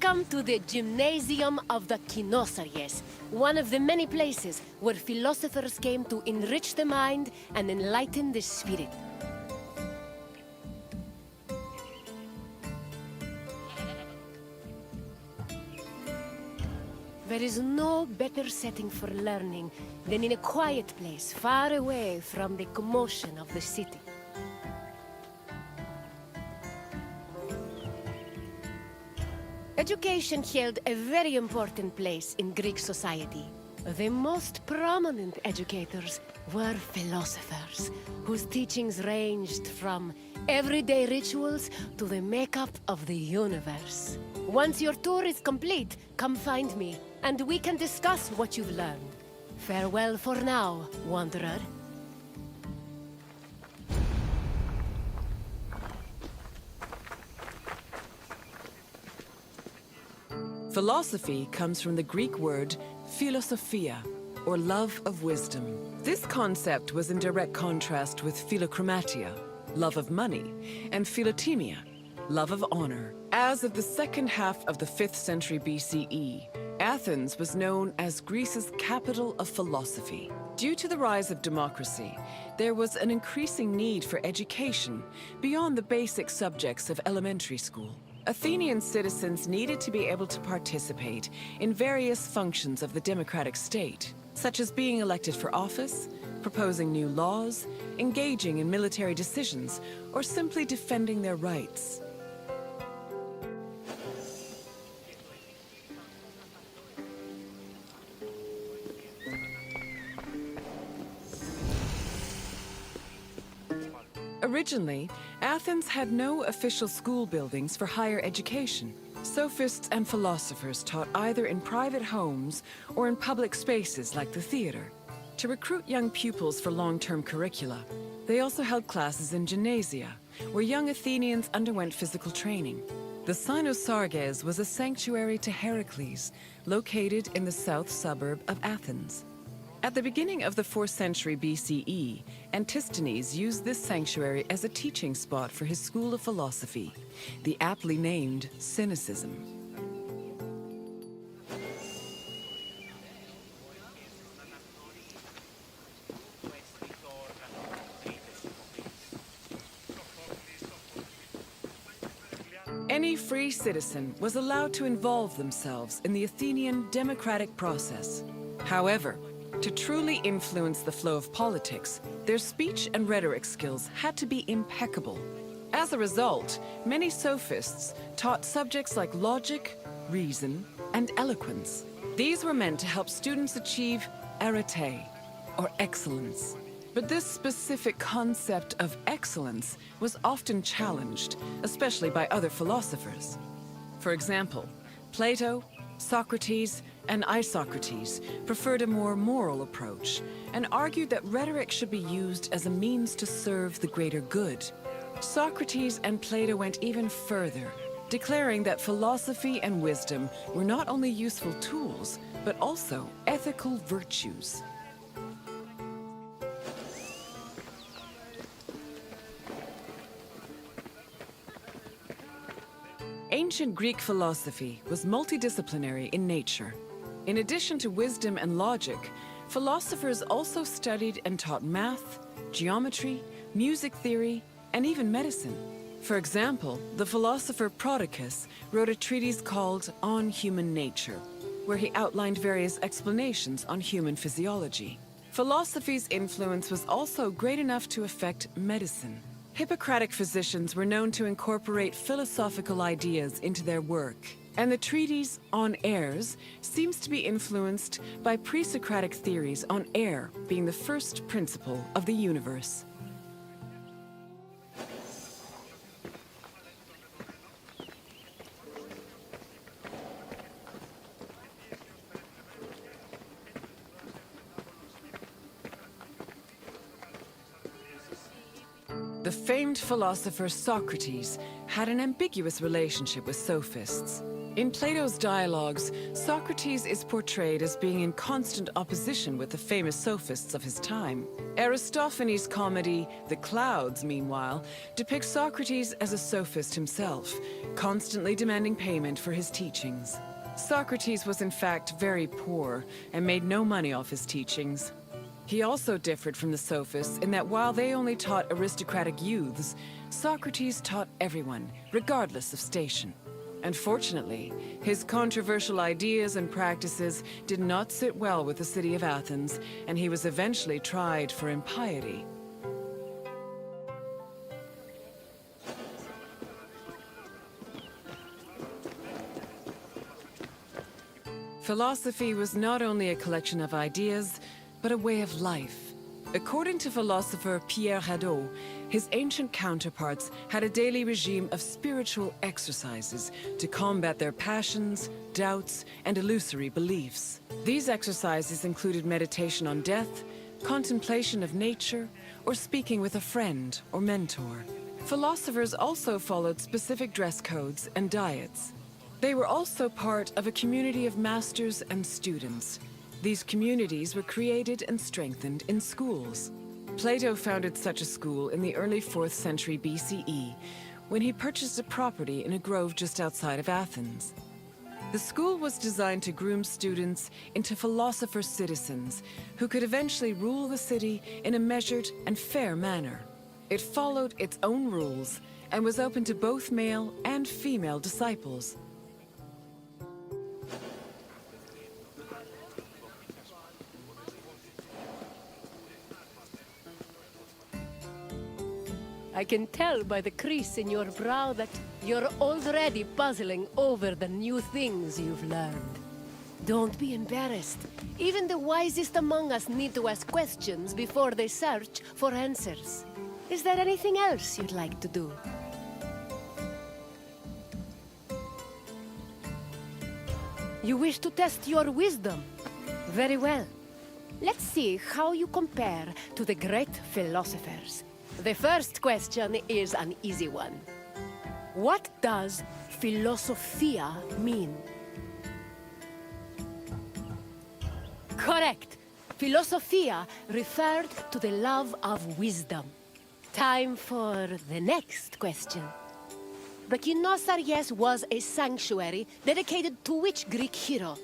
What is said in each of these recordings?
Welcome to the Gymnasium of the Kinosaries, one of the many places where philosophers came to enrich the mind and enlighten the spirit. There is no better setting for learning than in a quiet place far away from the commotion of the city. Education held a very important place in Greek society. The most prominent educators were philosophers, whose teachings ranged from everyday rituals to the makeup of the universe. Once your tour is complete, come find me, and we can discuss what you've learned. Farewell for now, wanderer. Philosophy comes from the Greek word philosophia, or love of wisdom. This concept was in direct contrast with philochromatia, love of money, and philotimia, love of honor. As of the second half of the 5th century BCE, Athens was known as Greece's capital of philosophy. Due to the rise of democracy, there was an increasing need for education beyond the basic subjects of elementary school. Athenian citizens needed to be able to participate in various functions of the democratic state, such as being elected for office, proposing new laws, engaging in military decisions, or simply defending their rights. Originally, Athens had no official school buildings for higher education. Sophists and philosophers taught either in private homes or in public spaces like the theater. To recruit young pupils for long-term curricula, they also held classes in gymnasia, where young Athenians underwent physical training. The Cynosarges was a sanctuary to Heracles, located in the south suburb of Athens. At the beginning of the 4th century BCE, Antisthenes used this sanctuary as a teaching spot for his school of philosophy, the aptly named Cynicism. Any free citizen was allowed to involve themselves in the Athenian democratic process. However, to truly influence the flow of politics, their speech and rhetoric skills had to be impeccable. As a result, many sophists taught subjects like logic, reason, and eloquence. These were meant to help students achieve arete, or excellence. But this specific concept of excellence was often challenged, especially by other philosophers. For example, Plato, Socrates, and Isocrates preferred a more moral approach and argued that rhetoric should be used as a means to serve the greater good. Socrates and Plato went even further, declaring that philosophy and wisdom were not only useful tools, but also ethical virtues. Ancient Greek philosophy was multidisciplinary in nature. In addition to wisdom and logic, philosophers also studied and taught math, geometry, music theory, and even medicine. For example, the philosopher Prodicus wrote a treatise called On Human Nature, where he outlined various explanations on human physiology. Philosophy's influence was also great enough to affect medicine. Hippocratic physicians were known to incorporate philosophical ideas into their work, and the treatise On Airs seems to be influenced by pre-Socratic theories on air being the first principle of the universe. The famed philosopher Socrates had an ambiguous relationship with sophists. In Plato's dialogues, Socrates is portrayed as being in constant opposition with the famous sophists of his time. Aristophanes' comedy, The Clouds, meanwhile, depicts Socrates as a sophist himself, constantly demanding payment for his teachings. Socrates was in fact very poor and made no money off his teachings. He also differed from the sophists in that while they only taught aristocratic youths, Socrates taught everyone, regardless of station. Unfortunately, his controversial ideas and practices did not sit well with the city of Athens, and he was eventually tried for impiety. Philosophy was not only a collection of ideas, but a way of life. According to philosopher Pierre Hadot, his ancient counterparts had a daily regime of spiritual exercises to combat their passions, doubts, and illusory beliefs. These exercises included meditation on death, contemplation of nature, or speaking with a friend or mentor. Philosophers also followed specific dress codes and diets. They were also part of a community of masters and students. These communities were created and strengthened in schools. Plato founded such a school in the early 4th century BCE, when he purchased a property in a grove just outside of Athens. The school was designed to groom students into philosopher citizens who could eventually rule the city in a measured and fair manner. It followed its own rules and was open to both male and female disciples. I can tell by the crease in your brow that you're already puzzling over the new things you've learned. Don't be embarrassed. Even the wisest among us need to ask questions before they search for answers. Is there anything else you'd like to do? You wish to test your wisdom? Very well. Let's see how you compare to the great philosophers. The first question is an easy one. What does philosophia mean? Correct. Philosophia referred to the love of wisdom. Time for the next question. The Kynosarges was a sanctuary dedicated to which Greek hero?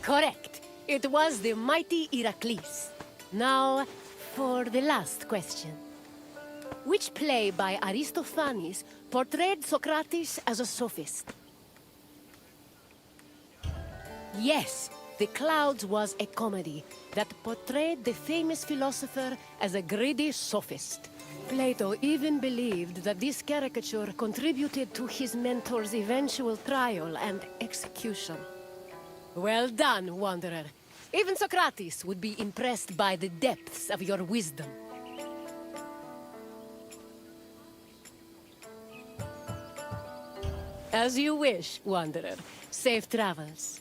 Correct. It was the mighty Heracles. Now, for the last question. Which play by Aristophanes portrayed Socrates as a sophist? Yes, The Clouds was a comedy that portrayed the famous philosopher as a greedy sophist. Plato even believed that this caricature contributed to his mentor's eventual trial and execution. Well done, Wanderer. Even Socrates would be impressed by the depths of your wisdom. As you wish, Wanderer. Safe travels.